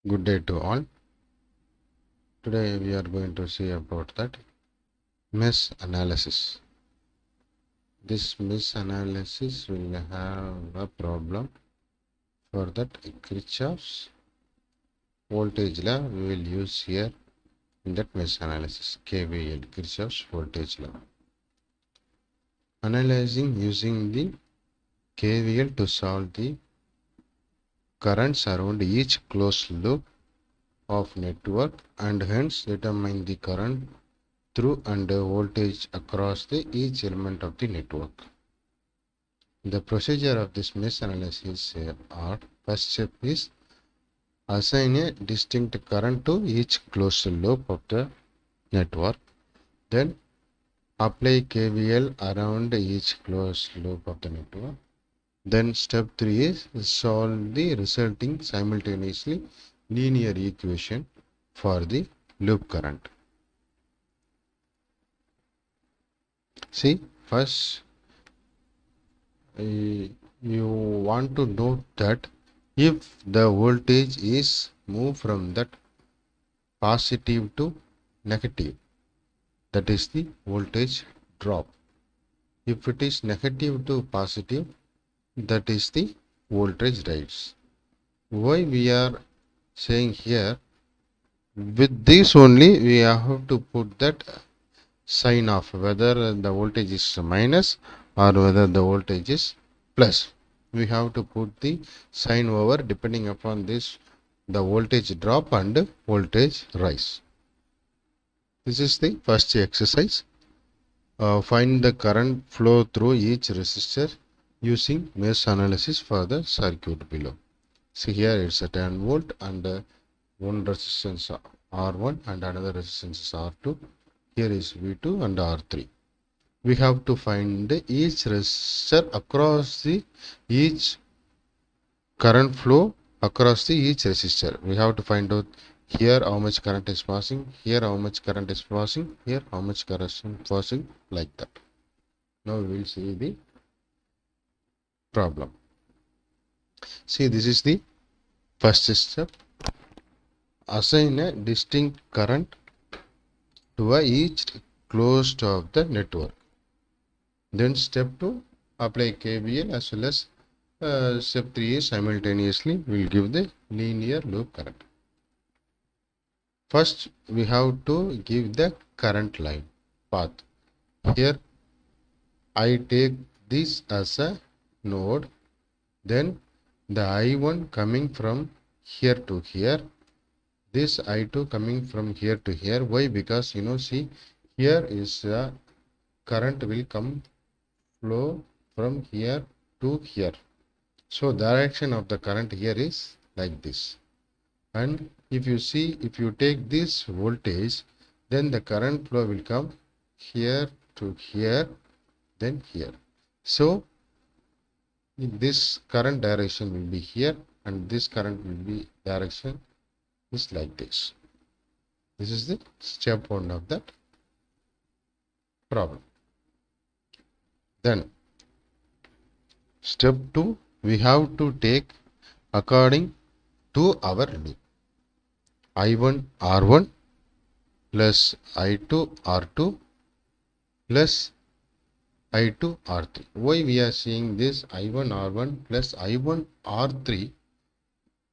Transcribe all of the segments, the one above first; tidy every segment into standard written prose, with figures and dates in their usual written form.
Good day to all. Today we are going to see about that mesh analysis. This mesh analysis will have a problem for that Kirchhoff's voltage law we will use here in that mesh analysis. KVL, Kirchhoff's voltage law. Analyzing using the KVL to solve the currents around each closed loop of network and hence determine the current through and voltage across each element of the network. The procedure of this mesh analysis are: first step is assign a distinct current to each closed loop of the network. Then apply KVL around each closed loop of the network. Then step 3 is solve the resulting simultaneously linear equation for the loop current. See, first you want to note that if the voltage is moved from that positive to negative, that is the voltage drop. If it is negative to positive, that is the voltage rise. Why we are saying here, with this only we have to put that sign of whether the voltage is minus or whether the voltage is plus. We have to put the sign over depending upon this, the voltage drop and voltage rise. This is the first exercise. Find the current flow through each resistor using mesh analysis for the circuit below. See here it's a 10 volt and one resistance R1 and another resistance is R2. Here is V2 and R3. We have to find each resistor across the each current flow across the each resistor. We have to find out here how much current is passing, here how much current is passing, here how much current is passing, like that. Now we will see the problem. See, this is the first step. Assign a distinct current to each closed of the network. Then step 2, apply KVL as well as step 3 is simultaneously will give the linear loop current. First we have to give the current line path. Here I take this as a node, then the I1 coming from here to here, this I2 coming from here to here. Why? Because see, here is a current will come flow from here to here. So direction of the current here is like this. And if you see, if you take this voltage, then the current flow will come here to here, then here. So this current direction will be here and this current will be direction is like this. This is the step 1 of that problem. Then step 2, we have to take according to our loop. I1 R1 plus I2 R2 plus I2 R3. Why we are seeing this I1 R1 plus I1 R3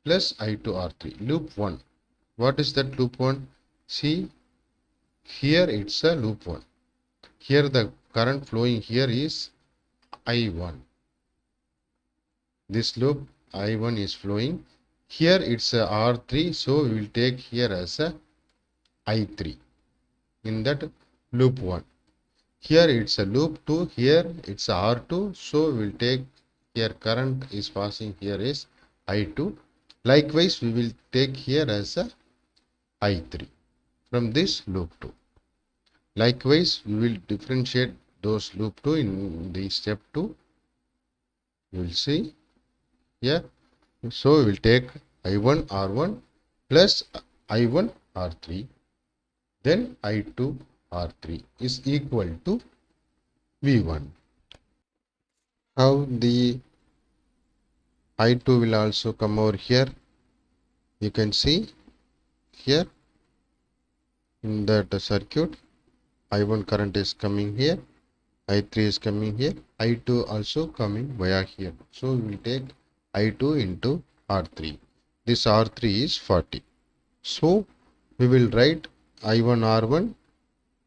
plus I2 R3? Loop 1. What is that loop 1? See, here it's a loop 1. Here the current flowing here is I1. This loop I1 is flowing. Here it's a R3, so we will take here as a I3 in that loop 1. Here it's a loop 2, here it's a R2, so we will take here current is passing here is I2. Likewise, we will take here as a I3 from this loop 2. Likewise, we will differentiate those loop 2 in the step 2. You will see here. So we will take I1 R1 plus I1 R3, then I2 R3 is equal to V1. How the I2 will also come over here. You can see here in that circuit, I1 current is coming here, I3 is coming here, I2 also coming via here. So we will take I2 into R3. This R3 is 40. So we will write I1 R1,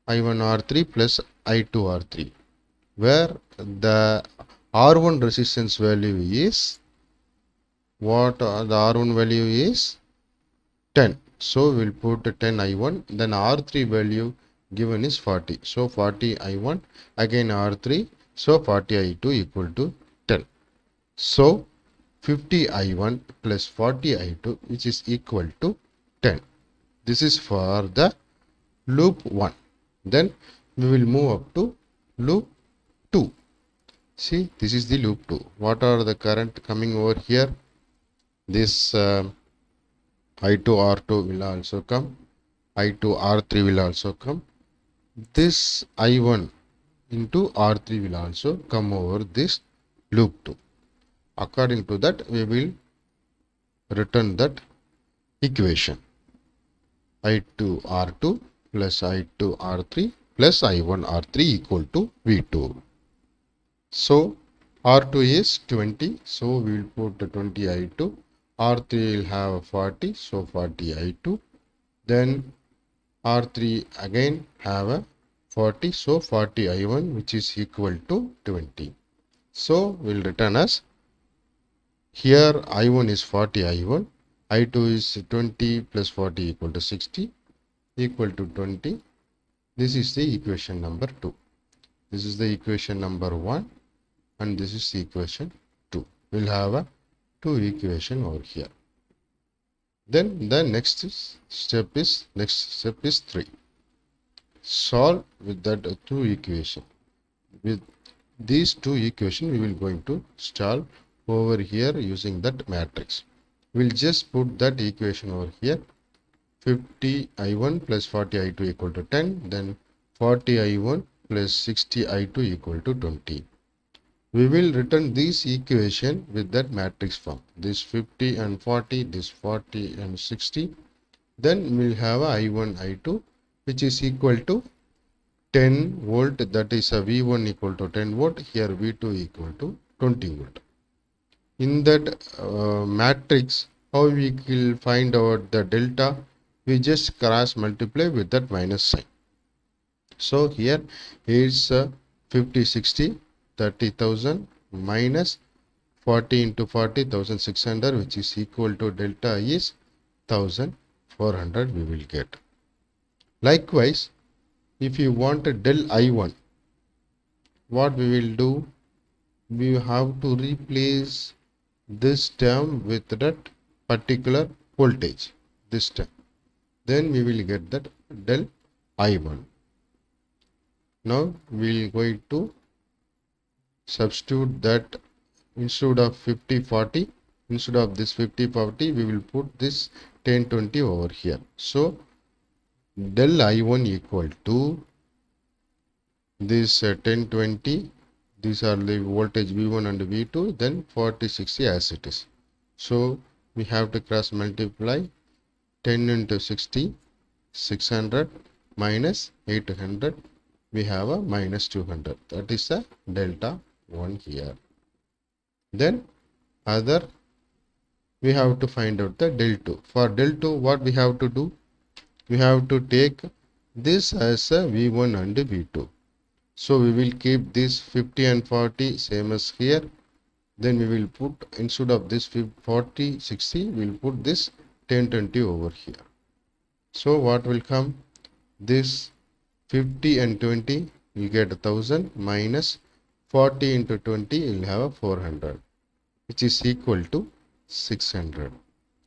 I1 R3 plus I2 R3, where the R1 resistance value is the R1 value is 10. So we'll put 10 I1, then R3 value given is 40. So 40 I1, again R3, so 40 I2 equal to 10. So 50 I1 plus 40 I2, which is equal to 10. This is for the loop 1. Then we will move up to loop 2. See, this is the loop 2. What are the current coming over here? This I2 R2 will also come. I2 R3 will also come. This I1 into R3 will also come over this loop 2. According to that, we will return that equation. I2 R2 plus I2 R3 plus I1 R3 equal to V2. So R2 is 20, so we will put 20 I2. R3 will have 40, so 40 I2. Then R3 again have a 40, so 40 I1, which is equal to 20. So we'll return as here I1 is 40 I1, I2 is 20 plus 40 equal to 60 equal to 20. This is the equation number 2. This is the equation number 1 and this is equation 2. We'll have a 2 equation over here. Then the next step is 3. Solve with that 2 equation. With these 2 equations, we will going to solve over here using that matrix. We'll just put that equation over here. 50 I1 plus 40 I2 equal to 10. Then 40 I1 plus 60 I2 equal to 20. We will return this equation with that matrix form. This 50 and 40, this 40 and 60. Then we'll have a I1 I2, which is equal to 10 volt, that is a V1 equal to 10 volt, here V2 equal to 20 volt. In that matrix, how we will find out the delta? We just cross multiply with that minus sign. So here is 50, 60, 30,000 minus 40 into 40, 1600, which is equal to delta is 1400 we will get. Likewise, if you want a del I1, what we will do? We have to replace this term with that particular voltage, this term. Then we will get that del I1. Now we will going to substitute that instead of 50, 40, instead of this 50, 40, we will put this 10, 20 over here. So del I1 equal to this 10, 20, these are the voltage V1 and V2, then 40, 60 as it is. So we have to cross multiply 10 into 60, 600 minus 800, we have a minus 200. That is a delta 1 here. Then other, we have to find out the del 2. For del 2, what we have to do? We have to take this as a V1 and V2. So we will keep this 50 and 40 same as here. Then we will put, instead of this 40, 60, we will put this 10, 20 over here. So what will come? This 50 and 20 will get 1000 minus 40 into 20 will have a 400, which is equal to 600.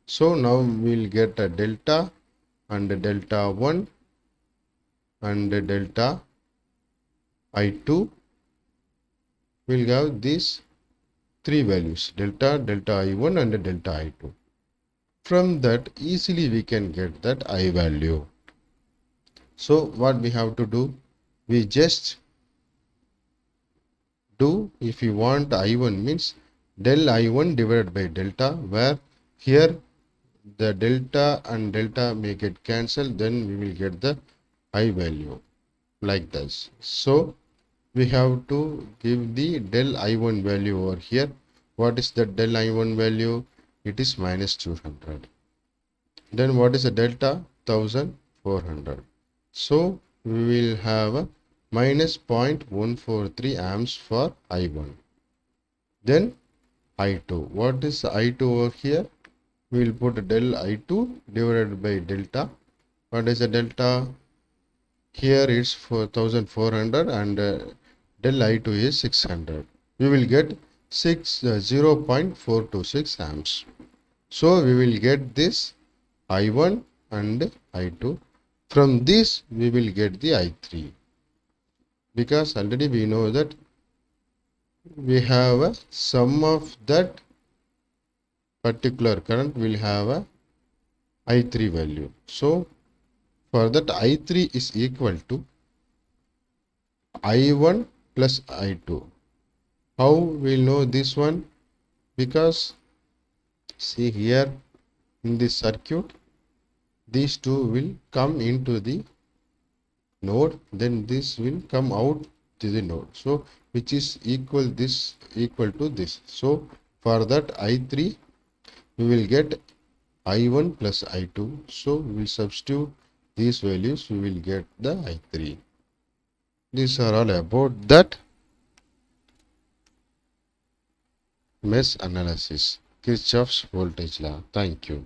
So now we will get a delta and a delta 1 and a delta I2. We'll have these 3 values, delta, delta I1 and delta I2. From that easily we can get that I value. So what we have to do? We just do, if you want I1 means del I1 divided by delta, where here the delta and delta may get cancelled, then we will get the I value like this. So we have to give the del I1 value over here. What is the del I1 value? It is minus 200. Then what is the delta? 1400. So we will have a minus 0.143 amps for I1. Then I2. What is I2 over here? We will put del I2 divided by delta. What is the delta? Here it's 4400 and del I2 is 600. We will get 0.426 amps. So we will get this I1 and I2. From this we will get the I3, because already we know that we have a sum of that particular current will have a I3 value. So for that I3 is equal to I1 plus I2. How we'll know this one? Because see here in this circuit, these two will come into the node, then this will come out to the node. So which is equal to this. So for that I3 we will get I1 plus I2. So we will substitute these values, we will get the I3. These are all about that mesh analysis, Kirchhoff's voltage law. Thank you.